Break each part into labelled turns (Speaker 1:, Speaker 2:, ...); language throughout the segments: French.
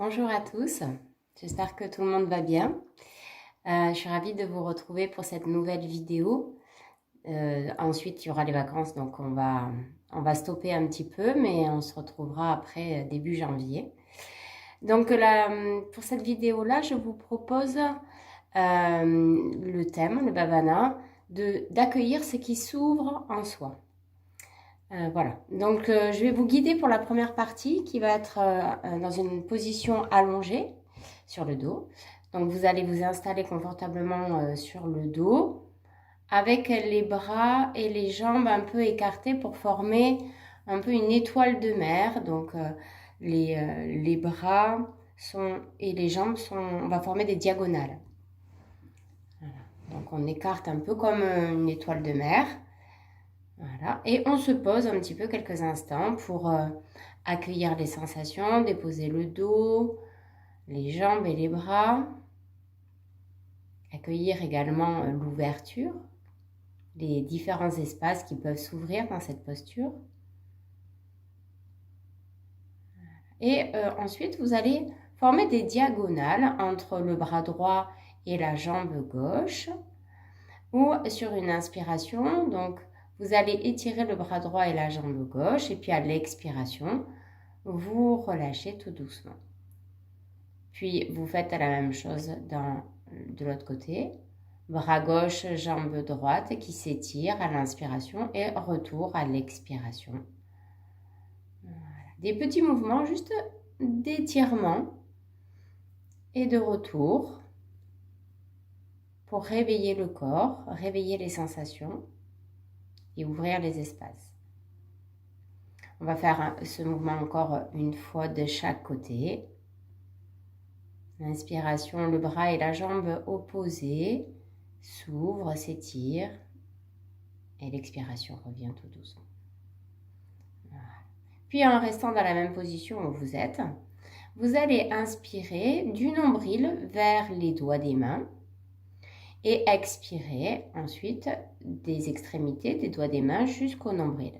Speaker 1: Bonjour à tous, j'espère que tout le monde va bien. Je suis ravie de vous retrouver pour cette nouvelle vidéo. Ensuite, il y aura les vacances, donc on va stopper un petit peu, mais on se retrouvera après début janvier. Donc là, pour cette vidéo-là, je vous propose le thème, le bhavana, d'accueillir ce qui s'ouvre en soi. Voilà, donc je vais vous guider pour la première partie qui va être dans une position allongée sur le dos. Donc vous allez vous installer confortablement sur le dos avec les bras et les jambes un peu écartés pour former un peu une étoile de mer. Donc les bras et les jambes on va former des diagonales. Voilà. Donc on écarte un peu comme une étoile de mer. Voilà. Et on se pose un petit peu quelques instants pour accueillir les sensations, déposer le dos, les jambes et les bras. Accueillir également l'ouverture, les différents espaces qui peuvent s'ouvrir dans cette posture. Et ensuite, vous allez former des diagonales entre le bras droit et la jambe gauche. Ou sur une inspiration, donc vous allez étirer le bras droit et la jambe gauche. Et puis à l'expiration, vous relâchez tout doucement. Puis vous faites la même chose de l'autre côté. Bras gauche, jambe droite qui s'étire à l'inspiration et retour à l'expiration. Voilà. Des petits mouvements juste d'étirement et de retour pour réveiller le corps, réveiller les sensations et ouvrir les espaces. On va faire ce mouvement encore une fois de chaque côté. L'inspiration, le bras et la jambe opposés s'ouvrent, s'étirent. Et l'expiration revient tout doucement. Voilà. Puis en restant dans la même position où vous êtes, vous allez inspirer du nombril vers les doigts des mains et expirer ensuite des extrémités des doigts des mains jusqu'au nombril.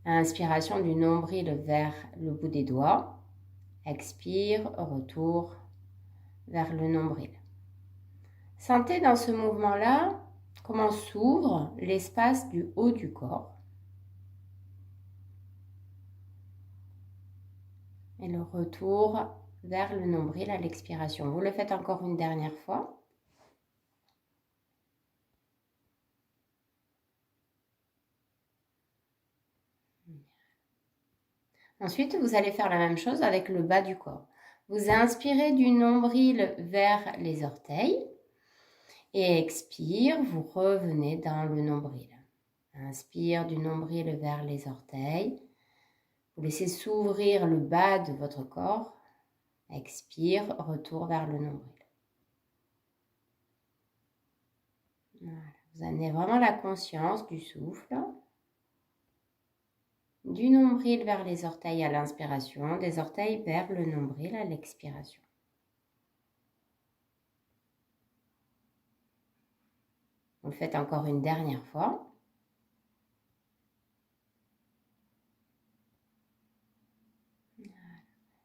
Speaker 1: Inspiration du nombril vers le bout des doigts. Expire, retour vers le nombril. Sentez dans ce mouvement-là comment s'ouvre l'espace du haut du corps. Et le retour vers le nombril à l'expiration. Vous le faites encore une dernière fois. Ensuite, vous allez faire la même chose avec le bas du corps. Vous inspirez du nombril vers les orteils et expire, vous revenez dans le nombril. Inspire du nombril vers les orteils. Vous laissez s'ouvrir le bas de votre corps. Expire, retour vers le nombril. Voilà. Vous amenez vraiment la conscience du souffle. Du nombril vers les orteils à l'inspiration, des orteils vers le nombril à l'expiration. Vous le faites encore une dernière fois.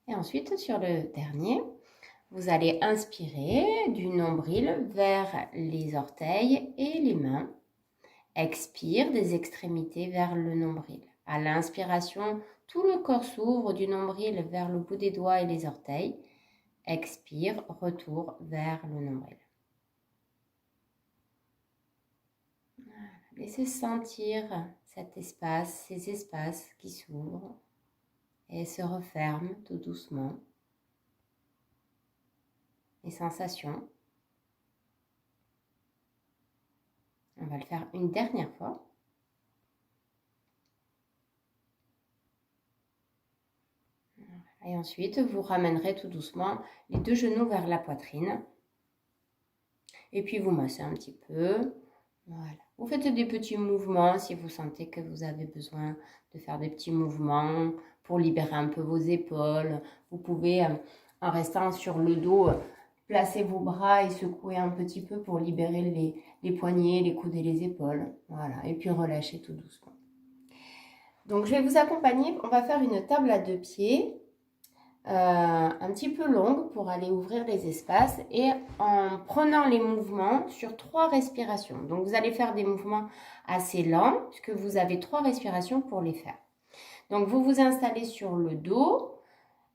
Speaker 1: Et ensuite, sur le dernier, vous allez inspirer du nombril vers les orteils et les mains. Expire des extrémités vers le nombril. À l'inspiration, tout le corps s'ouvre du nombril vers le bout des doigts et les orteils. Expire, retour vers le nombril. Voilà. Laissez sentir cet espace, ces espaces qui s'ouvrent et se referment tout doucement. Les sensations. On va le faire une dernière fois. Et ensuite, vous ramènerez tout doucement les deux genoux vers la poitrine. Et puis, vous massez un petit peu. Voilà. Vous faites des petits mouvements si vous sentez que vous avez besoin de faire des petits mouvements pour libérer un peu vos épaules. Vous pouvez, en restant sur le dos, placer vos bras et secouer un petit peu pour libérer les poignets, les coudes et les épaules. Voilà. Et puis, relâchez tout doucement. Donc, je vais vous accompagner. On va faire une table à deux pieds. un petit peu longue pour aller ouvrir les espaces et en prenant les mouvements sur 3 respirations. Donc, vous allez faire des mouvements assez lents puisque vous avez 3 respirations pour les faire. Donc, vous vous installez sur le dos,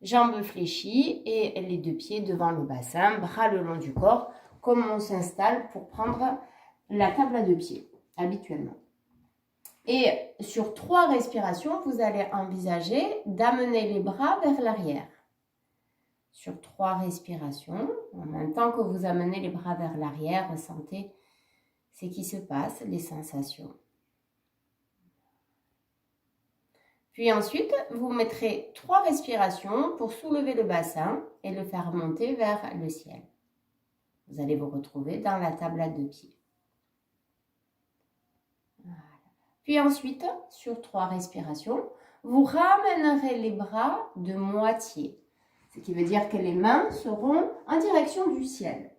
Speaker 1: jambes fléchies et les 2 pieds devant le bassin, bras le long du corps, comme on s'installe pour prendre la table à 2 pieds habituellement. Et sur 3 respirations, vous allez envisager d'amener les bras vers l'arrière. Sur 3 respirations, en même temps que vous amenez les bras vers l'arrière, ressentez ce qui se passe, les sensations. Puis ensuite, vous mettrez 3 respirations pour soulever le bassin et le faire monter vers le ciel. Vous allez vous retrouver dans la table à 2 pieds. Voilà. Puis ensuite, sur 3 respirations, vous ramènerez les bras de moitié. Ce qui veut dire que les mains seront en direction du ciel.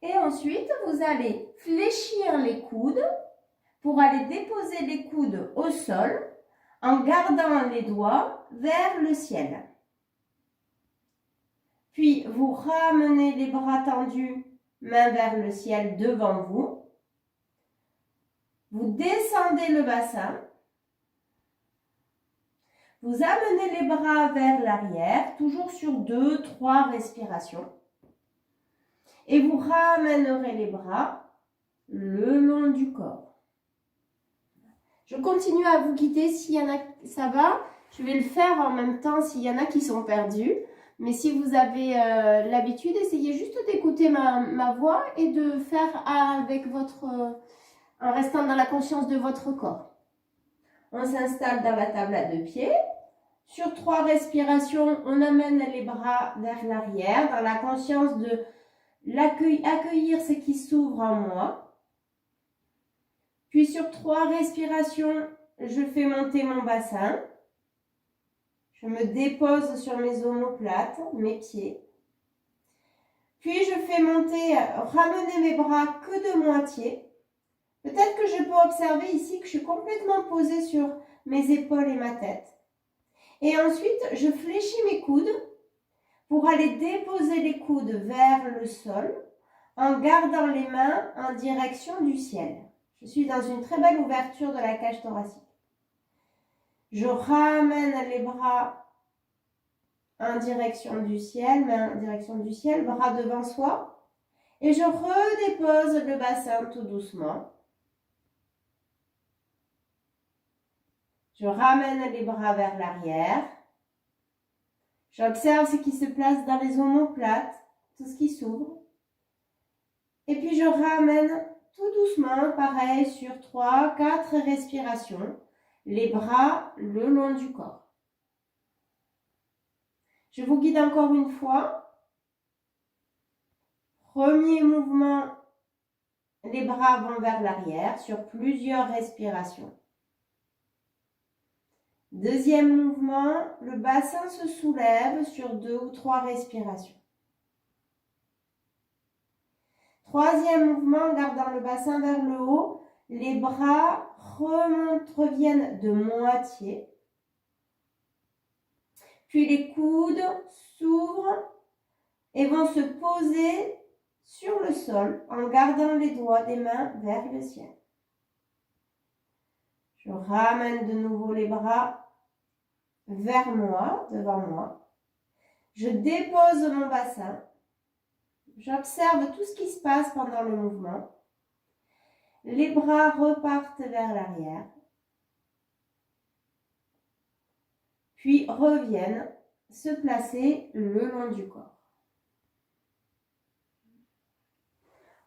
Speaker 1: Et ensuite, vous allez fléchir les coudes pour aller déposer les coudes au sol en gardant les doigts vers le ciel. Puis, vous ramenez les bras tendus, main vers le ciel devant vous. Vous descendez le bassin. Vous amenez les bras vers l'arrière, toujours sur 2-3 respirations. Et vous ramènerez les bras le long du corps. Je continue à vous guider. S'il y en a, ça va. Je vais le faire en même temps s'il y en a qui sont perdus. Mais si vous avez l'habitude, essayez juste d'écouter ma voix et de faire avec en restant dans la conscience de votre corps. On s'installe dans la table à 2 pieds. Sur 3 respirations, on amène les bras vers l'arrière dans la conscience de accueillir ce qui s'ouvre en moi. Puis sur 3 respirations, je fais monter mon bassin. Je me dépose sur mes omoplates, mes pieds. Puis je fais ramener mes bras que de moitié. Peut-être que je peux observer ici que je suis complètement posée sur mes épaules et ma tête. Et ensuite, je fléchis mes coudes pour aller déposer les coudes vers le sol en gardant les mains en direction du ciel. Je suis dans une très belle ouverture de la cage thoracique. Je ramène les bras en direction du ciel, main en direction du ciel, bras devant soi. Et je redépose le bassin tout doucement. Je ramène les bras vers l'arrière. J'observe ce qui se place dans les omoplates, tout ce qui s'ouvre. Et puis je ramène tout doucement, pareil, sur 3-4 respirations, les bras le long du corps. Je vous guide encore une fois. Premier mouvement, les bras vont vers l'arrière sur plusieurs respirations. Deuxième mouvement, le bassin se soulève sur 2 ou 3 respirations. Troisième mouvement, gardant le bassin vers le haut, les bras reviennent de moitié. Puis les coudes s'ouvrent et vont se poser sur le sol en gardant les doigts des mains vers le ciel. Je ramène de nouveau les bras vers moi, devant moi. Je dépose mon bassin. J'observe tout ce qui se passe pendant le mouvement. Les bras repartent vers l'arrière. Puis reviennent se placer le long du corps.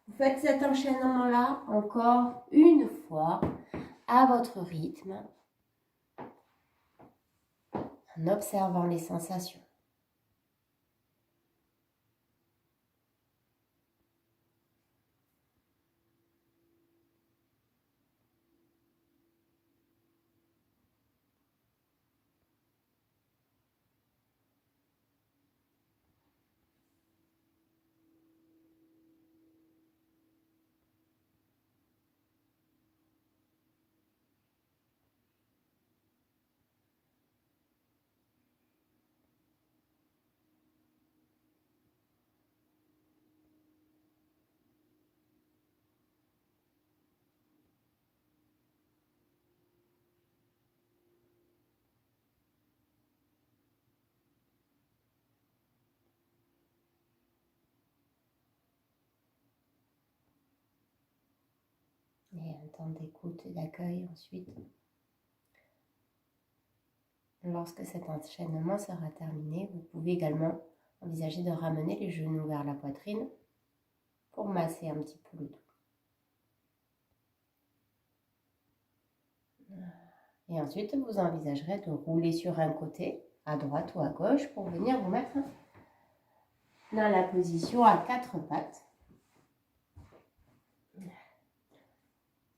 Speaker 1: Vous faites cet enchaînement-là encore une fois à votre rythme, en observant les sensations. et un temps d'écoute et d'accueil ensuite. Lorsque cet enchaînement sera terminé, vous pouvez également envisager de ramener les genoux vers la poitrine pour masser un petit peu le dos. Et ensuite, vous envisagerez de rouler sur un côté, à droite ou à gauche, pour venir vous mettre dans la position à 4 pattes.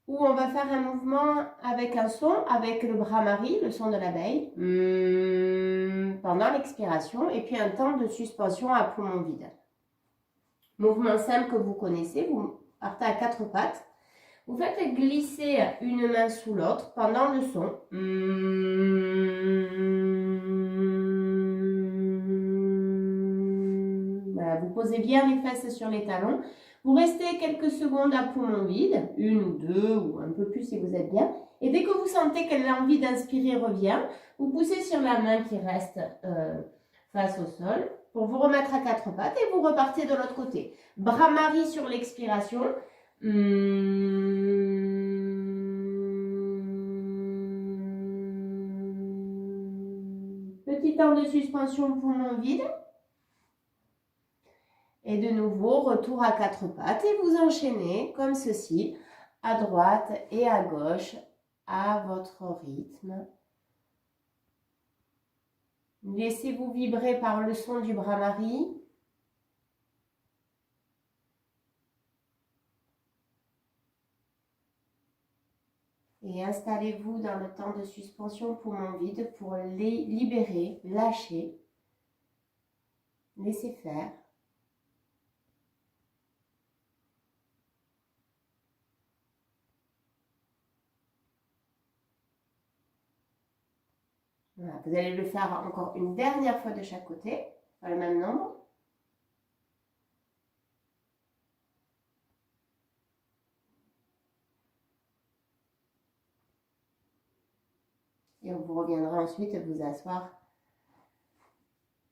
Speaker 1: Où on va faire un mouvement avec un son, avec le bras mari, le son de l'abeille, pendant l'expiration, et puis un temps de suspension à poumon vide. Mouvement simple que vous connaissez, vous partez à 4 pattes. Vous faites glisser une main sous l'autre pendant le son. Voilà, vous posez bien les fesses sur les talons. Vous restez quelques secondes à poumon vide, 1 ou 2 ou un peu plus si vous êtes bien. Et dès que vous sentez que l'envie d'inspirer revient, vous poussez sur la main qui reste face au sol pour vous remettre à 4 pattes et vous repartez de l'autre côté. Bras mari sur l'expiration. Petit temps de suspension poumon vide. Et de nouveau, retour à 4 pattes et vous enchaînez comme ceci, à droite et à gauche, à votre rythme. Laissez-vous vibrer par le son du bras mari. Et installez-vous dans le temps de suspension poumon vide pour les libérer, lâcher, laisser faire. Voilà, vous allez le faire encore une dernière fois de chaque côté, dans le même nombre. Et vous reviendrez ensuite vous asseoir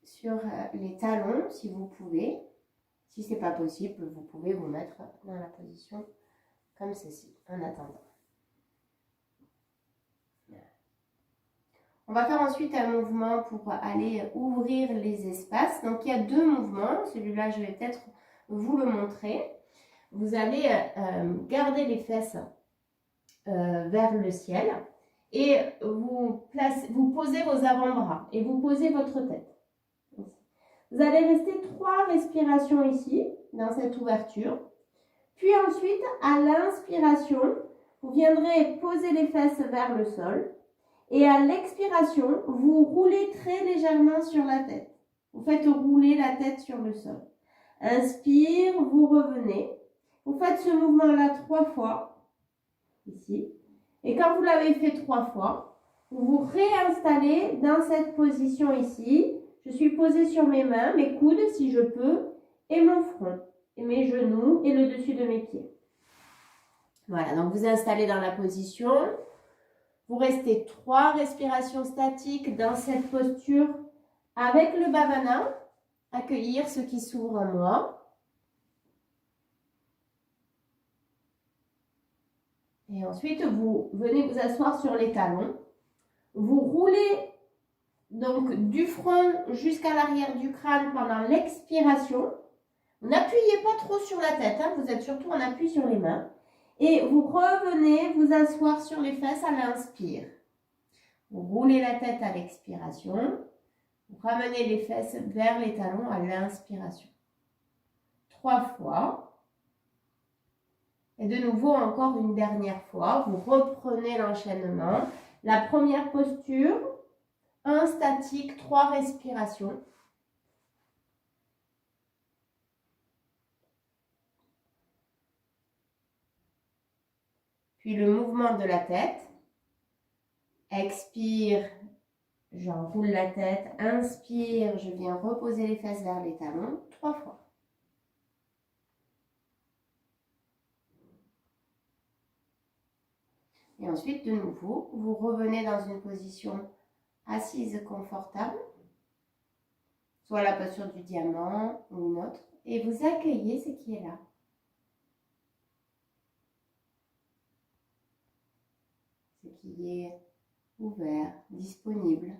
Speaker 1: sur les talons si vous pouvez. Si ce n'est pas possible, vous pouvez vous mettre dans la position comme ceci en attendant. On va faire ensuite un mouvement pour aller ouvrir les espaces. Donc il y a 2 mouvements. Celui-là, je vais peut-être vous le montrer. Vous allez garder les fesses vers le ciel et vous posez vos avant-bras et vous posez votre tête. Vous allez rester 3 respirations ici, dans cette ouverture. Puis ensuite, à l'inspiration, vous viendrez poser les fesses vers le sol. Et à l'expiration, vous roulez très légèrement sur la tête. Vous faites rouler la tête sur le sol. Inspire, vous revenez. Vous faites ce mouvement-là 3 fois, ici. Et quand vous l'avez fait 3 fois, vous vous réinstallez dans cette position ici. Je suis posée sur mes mains, mes coudes si je peux, et mon front, et mes genoux, et le dessus de mes pieds. Voilà, donc vous installez dans la position. Vous restez 3 respirations statiques dans cette posture avec le Bhavana, accueillir ce qui s'ouvre en moi. Et ensuite, vous venez vous asseoir sur les talons. Vous roulez donc du front jusqu'à l'arrière du crâne pendant l'expiration. N'appuyez pas trop sur la tête, hein, vous êtes surtout en appui sur les mains. Et vous revenez vous asseoir sur les fesses à l'inspire. Vous roulez la tête à l'expiration. Vous ramenez les fesses vers les talons à l'inspiration. 3 fois. Et de nouveau, encore une dernière fois, vous reprenez l'enchaînement. La première posture, 1 statique, 3 respirations. Puis le mouvement de la tête. Expire, j'enroule la tête. Inspire, je viens reposer les fesses vers les talons 3 fois. Et ensuite, de nouveau, vous revenez dans une position assise confortable, soit la posture du diamant ou une autre, et vous accueillez ce qui est là. qui est ouvert, disponible.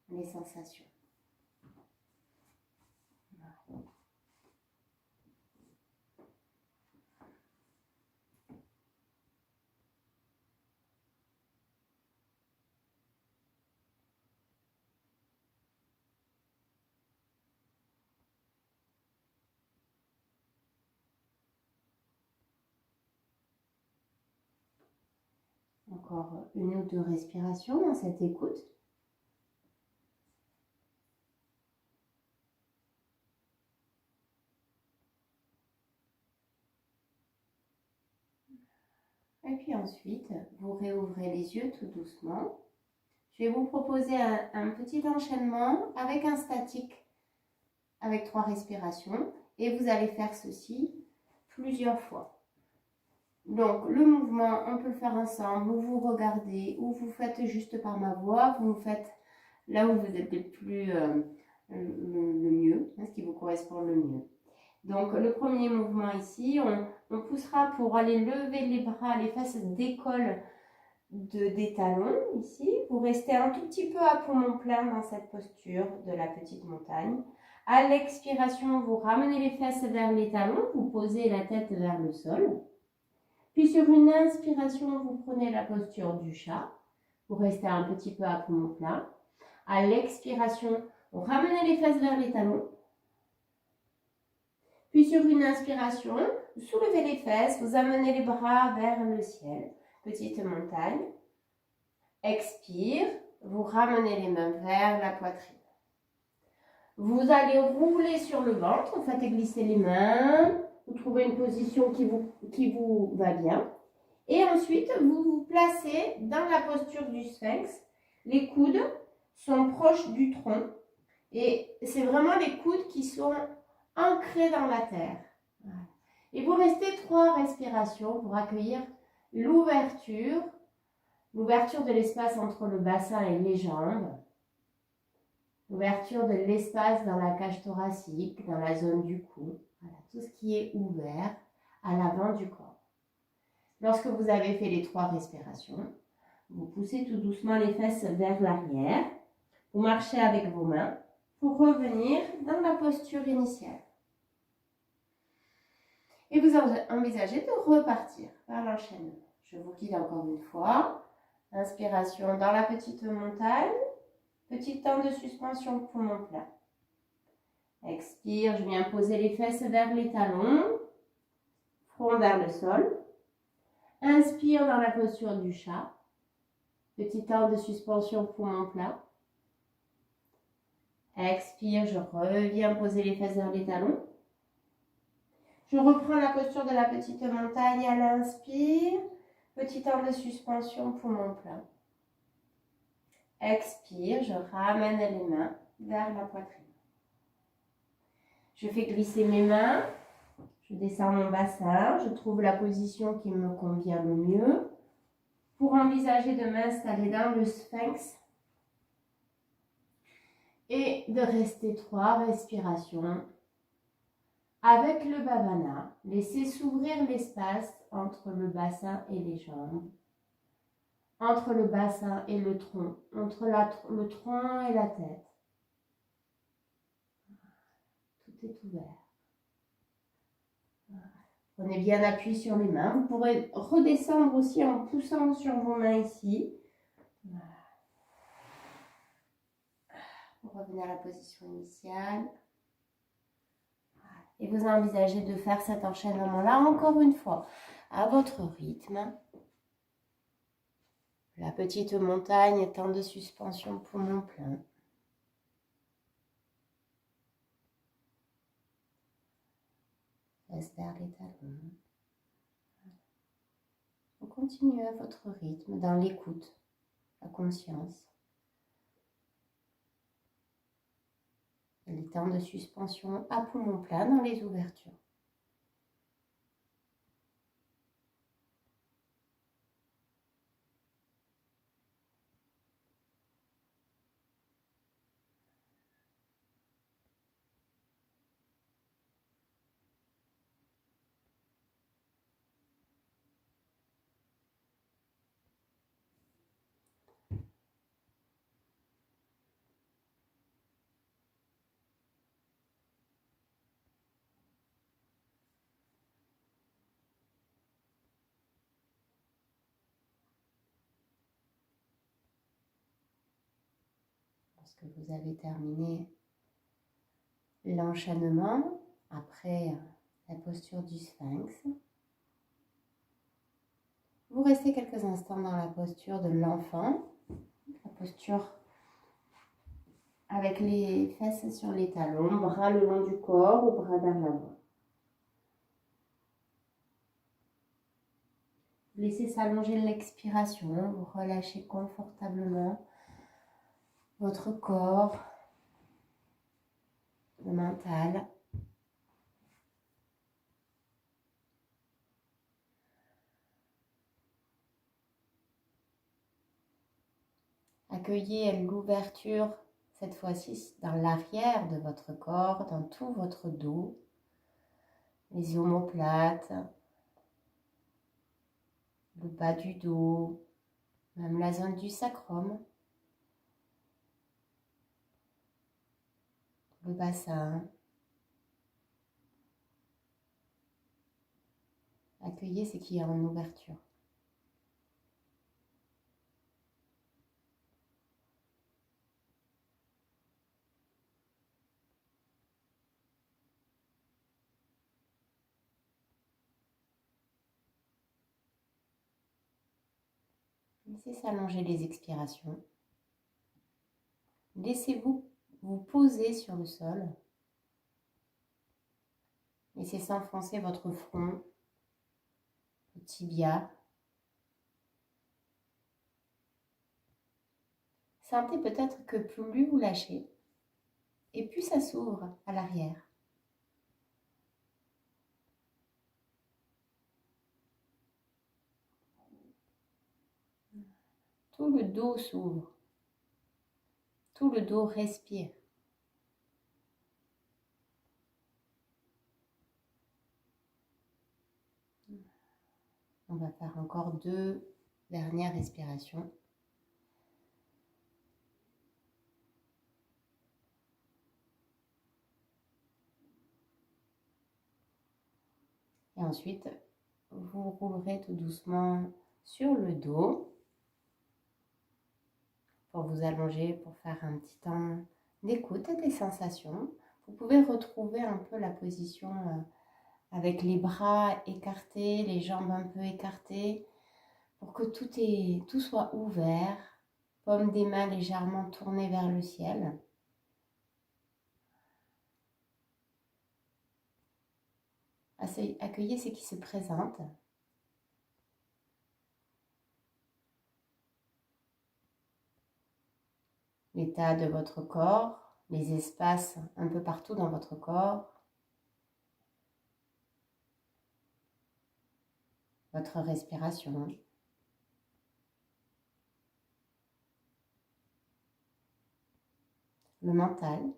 Speaker 1: Les sensations. Encore une ou deux respirations dans cette écoute. Et puis ensuite, vous réouvrez les yeux tout doucement. Je vais vous proposer un petit enchaînement avec un statique, avec 3 respirations. Et vous allez faire ceci plusieurs fois. Donc, le mouvement, on peut le faire ensemble, ou vous regardez, ou vous faites juste par ma voix, vous faites là où vous êtes le mieux, ce qui vous correspond le mieux. Donc, le premier mouvement ici, on poussera pour aller lever les bras, les fesses décollent des talons ici. Vous restez un tout petit peu à poumon plein dans cette posture de la petite montagne. À l'expiration, vous ramenez les fesses vers les talons, vous posez la tête vers le sol. Puis sur une inspiration, vous prenez la posture du chat. Vous restez un petit peu à poumon plein. À l'expiration, vous ramenez les fesses vers les talons. Puis sur une inspiration, vous soulevez les fesses, vous amenez les bras vers le ciel. Petite montagne. Expire, vous ramenez les mains vers la poitrine. Vous allez rouler sur le ventre, faites glisser les mains. Vous trouvez une position qui vous va bien. Et ensuite, vous vous placez dans la posture du sphinx. Les coudes sont proches du tronc. Et c'est vraiment les coudes qui sont ancrés dans la terre. Voilà. Et vous restez 3 respirations pour accueillir l'ouverture de l'espace entre le bassin et les jambes. L'ouverture de l'espace dans la cage thoracique, dans la zone du cou. Voilà, tout ce qui est ouvert à l'avant du corps. Lorsque vous avez fait les 3 respirations, vous poussez tout doucement les fesses vers l'arrière. Vous marchez avec vos mains pour revenir dans la posture initiale. Et vous envisagez de repartir par l'enchaînement. Je vous guide encore une fois. Inspiration dans la petite montagne. Petit temps de suspension, poumon plein. Expire, je viens poser les fesses vers les talons. Front vers le sol. Inspire dans la posture du chat. Petit temps de suspension, poumon plein. Expire, je reviens poser les fesses vers les talons. Je reprends la posture de la petite montagne à l'inspire. Petit temps de suspension, poumon plein. Expire, je ramène les mains vers la poitrine. Je fais glisser mes mains. Je descends mon bassin. Je trouve la position qui me convient le mieux pour envisager de m'installer dans le sphinx et de rester 3 respirations avec le bhavana. Laissez s'ouvrir l'espace entre le bassin et les jambes, entre le bassin et le tronc, entre le tronc et la tête. Tout est ouvert. Prenez bien appui sur les mains. Vous pourrez redescendre aussi en poussant sur vos mains ici. Voilà. Vous revenez à la position initiale. Voilà. Et vous envisagez de faire cet enchaînement-là encore une fois, à votre rythme. La petite montagne, temps de suspension, poumon plein. Laisse vers les talons. Vous continuez à votre rythme, dans l'écoute, la conscience. Et les temps de suspension à poumon plein dans les ouvertures. lorsque vous avez terminé l'enchaînement après la posture du sphinx. Vous restez quelques instants dans la posture de l'enfant, la posture avec les fesses sur les talons, bras le long du corps ou bras vers l'avant. Laissez s'allonger l'expiration, vous relâchez confortablement votre corps, le mental. Accueillez l'ouverture, cette fois-ci dans l'arrière de votre corps, dans tout votre dos, les omoplates, le bas du dos, même la zone du sacrum, le bassin. Accueillez ce qui est en ouverture. Laissez s'allonger les expirations. Laissez-vous vous poser sur le sol. Laissez s'enfoncer votre front, le tibia. Sentez peut-être que plus vous lâchez, et plus ça s'ouvre à l'arrière. Tout le dos s'ouvre. Tout le dos respire. On va faire encore 2 dernières respirations. Et ensuite, vous roulerez tout doucement sur le dos pour vous allonger, pour faire un petit temps d'écoute des sensations. Vous pouvez retrouver un peu la position avec les bras écartés, les jambes un peu écartées, pour que tout soit ouvert, paume des mains légèrement tournées vers le ciel. Accueillez ce qui se présente. L'état de votre corps, les espaces un peu partout dans votre corps, votre respiration. Le mental.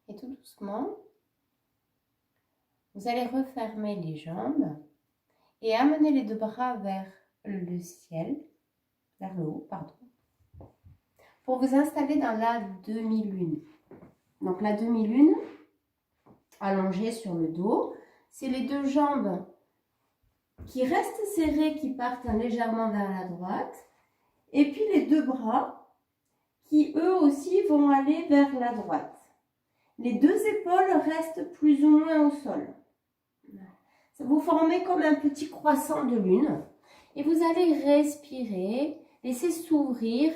Speaker 1: Et tout doucement, vous allez refermer les jambes et amener les 2 bras vers le ciel, vers le haut, pardon, pour vous installer dans la demi-lune. Donc la demi-lune, allongée sur le dos, c'est les 2 jambes qui restent serrées, qui partent légèrement vers la droite, et puis les 2 bras qui eux aussi vont aller vers la droite. Les 2 épaules restent plus ou moins au sol. Vous formez comme un petit croissant de lune et vous allez respirer, laisser s'ouvrir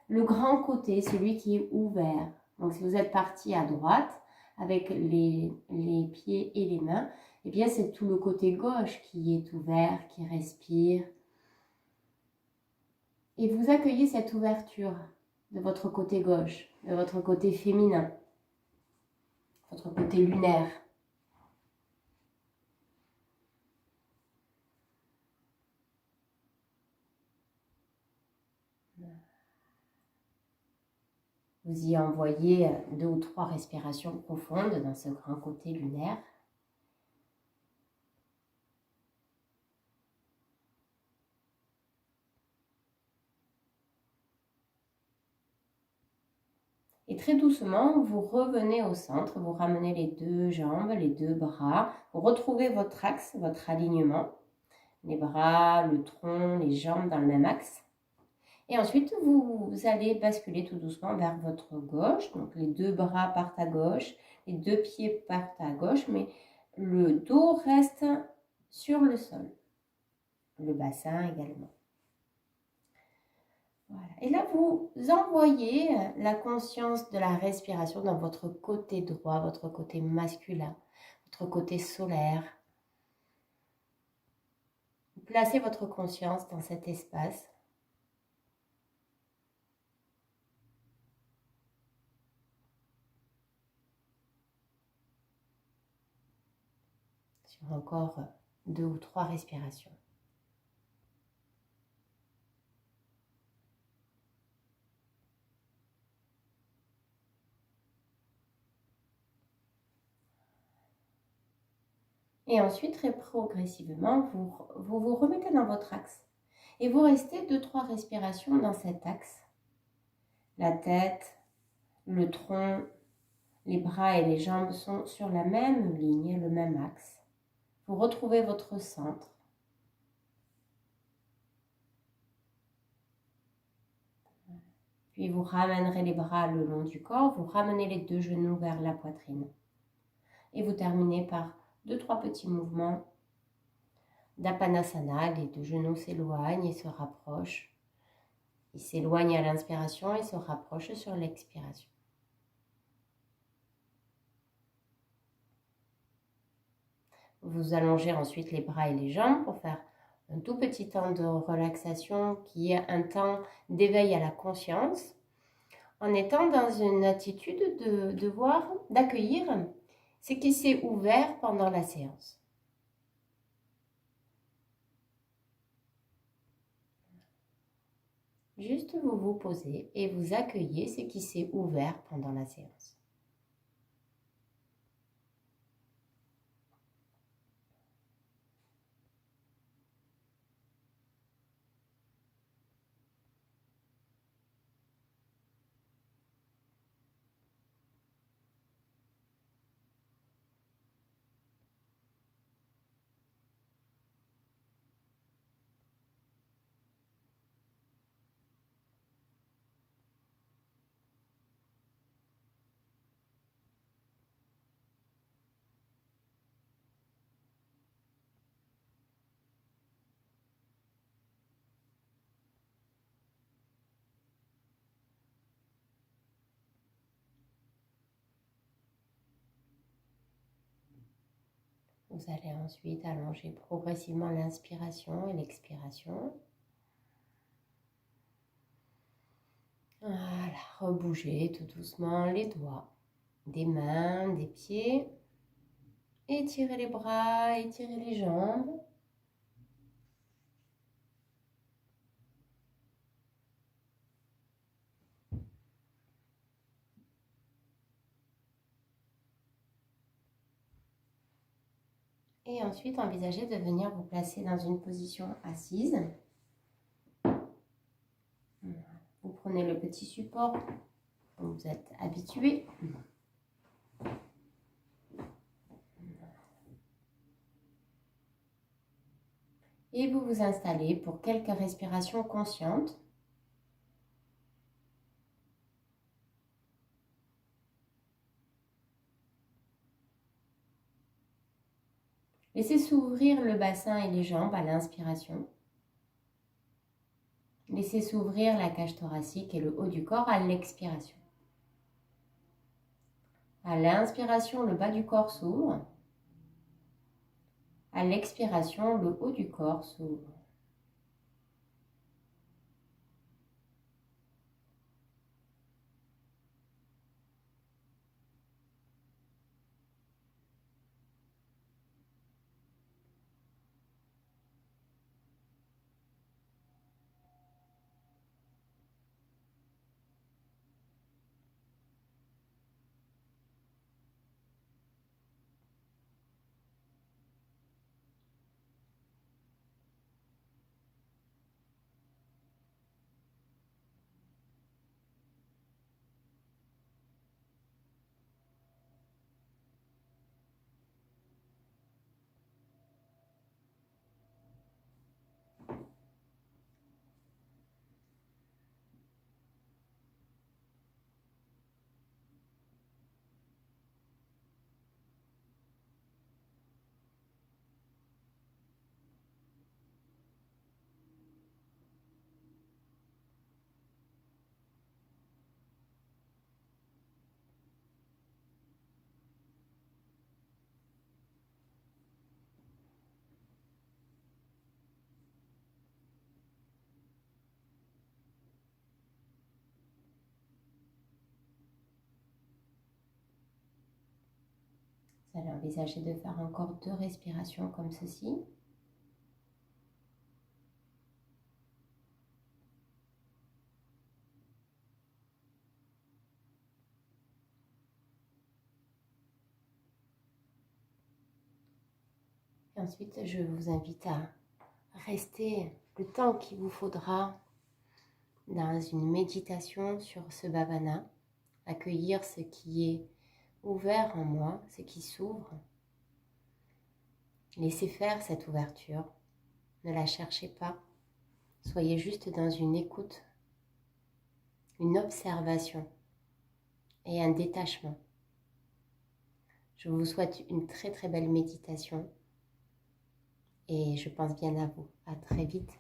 Speaker 1: le grand côté, celui qui est ouvert. Donc si vous êtes parti à droite avec les pieds et les mains, eh bien c'est tout le côté gauche qui est ouvert, qui respire. Et vous accueillez cette ouverture de votre côté gauche, de votre côté féminin, votre côté lunaire. Vous y envoyez 2 ou 3 respirations profondes dans ce grand côté lunaire. Et très doucement, vous revenez au centre, vous ramenez les deux jambes, les deux bras, vous retrouvez votre axe, votre alignement, les bras, le tronc, les jambes dans le même axe. Et ensuite, vous allez basculer tout doucement vers votre gauche, donc les deux bras partent à gauche, les deux pieds partent à gauche, mais le dos reste sur le sol, le bassin également. Voilà. Et là, vous envoyez la conscience de la respiration dans votre côté droit, votre côté masculin, votre côté solaire. Vous placez votre conscience dans cet espace. Sur encore 2 ou 3 respirations. Et ensuite, très progressivement, vous remettez dans votre axe. Et vous restez 2-3 respirations dans cet axe. La tête, le tronc, les bras et les jambes sont sur la même ligne, le même axe. Vous retrouvez votre centre. Puis vous ramènerez les bras le long du corps, vous ramenez les deux genoux vers la poitrine. Et vous terminez par 2-3 petits mouvements d'Apanasana. Les deux genoux s'éloignent et se rapprochent. Ils s'éloignent à l'inspiration et se rapprochent sur l'expiration. Vous allongez ensuite les bras et les jambes pour faire un tout petit temps de relaxation qui est un temps d'éveil à la conscience, en étant dans une attitude de voir, d'accueillir ce qui s'est ouvert pendant la séance. Juste vous vous posez et vous accueillez ce qui s'est ouvert pendant la séance. Vous allez ensuite allonger progressivement l'inspiration et l'expiration. Voilà, rebougez tout doucement les doigts des mains, des pieds. Étirez les bras, étirez les jambes. Et ensuite, envisagez de venir vous placer dans une position assise. Vous prenez le petit support dont vous êtes habitué. Et vous vous installez pour quelques respirations conscientes. Laissez s'ouvrir le bassin et les jambes à l'inspiration. Laissez s'ouvrir la cage thoracique et le haut du corps à l'expiration. À l'inspiration, le bas du corps s'ouvre. À l'expiration, le haut du corps s'ouvre. Vous allez envisager de faire encore 2 respirations comme ceci. Et ensuite, je vous invite à rester le temps qu'il vous faudra dans une méditation sur ce bhavana, accueillir ce qui est ouvert en moi, ce qui s'ouvre. Laissez faire cette ouverture, ne la cherchez pas, soyez juste dans une écoute, une observation et un détachement. Je vous souhaite une très très belle méditation et je pense bien à vous. À très vite.